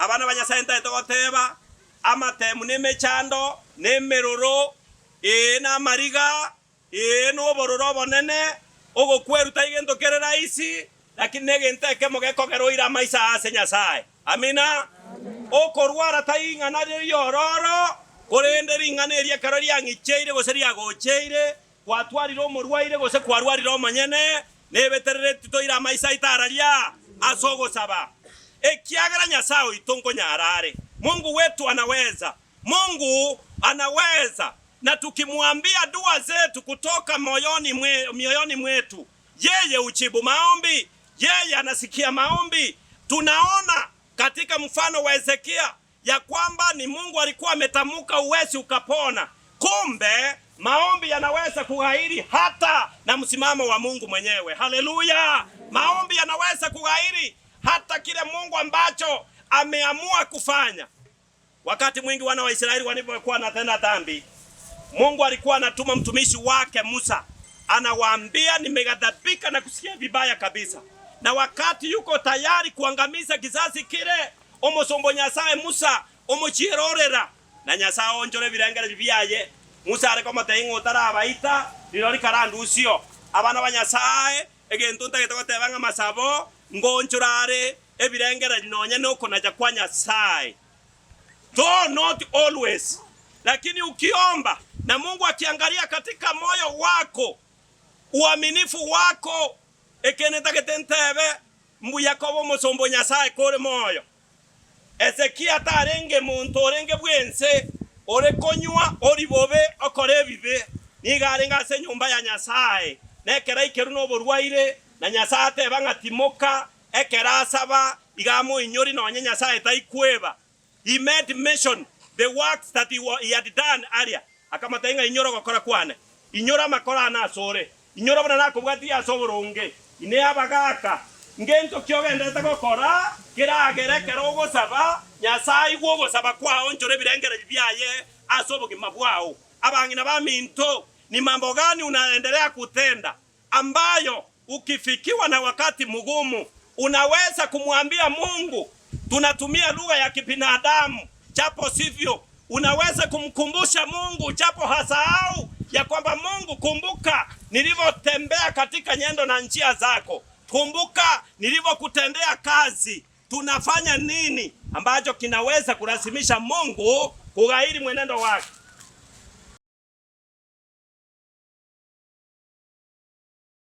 abana banyasente togoteba amatemu nemechando nemeroro na mariga no bororo bonene ogokweru taigento kere raisi lakini negente kemo gekogero ira maisa ase Nyasaye. Amina. Okorwara taingana yororo korende ringana eria karori angicheire goseria gocheire kwatwarira omorwaire gose kwarwarira omanyene nebeterere tutoira maisa itararia asogo saba ekiagera Nyasaye itongo nyarare. Mungu wetu anaweza. Mungu anaweza, na tukimwambia dua zetu kutoka moyoni mwetu, yeye ujibu maombi, yeye anasikia maombi. Tunaona katika mfano wa Hezekia ya kwamba ni Mungu alikuwa ametamuka uwezi ukapona. Kumbe maombi yanaweza kughairi hata na msimamo wa Mungu mwenyewe. Haleluya! Maombi yanaweza kughairi hata kile Mungu ambacho ameamua kufanya. Wakati mwingi wana wa Israeli walipokuwa wanatenda dhambi, Mungu alikuwa anatuma mtumishi wake Musa. Anawaambia nimeghadhabika na kusikia vibaya kabisa. Na wakati yuko tayari kuangamiza kizazi kile, omosombo Nyasaye Musa omochirorera. Na Nyasaye onjore birengere biyaye. Musa ariko mateingo tarabaita rirori karandu usio. Abana ba Nyasaye egento ntagetogotebanga masabo ngonchurare ebirengere linonye nuko naja kwa Nyasaye. Though not always. Lakini ukiomba na Mungu akiangalia katika moyo wako, uaminifu wako, ekeneta ketentebe mbu Yakobo mosombo Nyasaye kore moyo. Hezekia tarenge muntu orenge bwense ore konywa ori bobe okore bibe nigarenga se nyumba ya Nyasaye nekera ikeru no borwaire na Nyasaye tebanga timoka ekera saba igamo inyori no Nyasaye taikweba. He made mention the works that he had done earlier. Akamatainga inyoro gokora kwane. Inyora makora na sore. Inyora bana nakubwati ya soboronge. Ine abagaka. Ngento kyogendete gokora kiragere kerogo saba Nyasaye gwogo saba kwa onjore birengere byaye asoboge mabwao. Abangina ba minto ni mambo gani unaendelea kutenda ambayo ukifikiwa na wakati mgumu unaweza kumwambia Mungu? Tunatumia lugha ya kibinadamu, japo sivyo. Unaweza kumkumbusha Mungu japo hasahau ya kwamba Mungu, kumbuka nilivyotembea katika nyendo na njia zako. Kumbuka nilivyokutendea kazi. Tunafanya nini ambacho kinaweza kulazimisha Mungu kughairi mwenendo wake?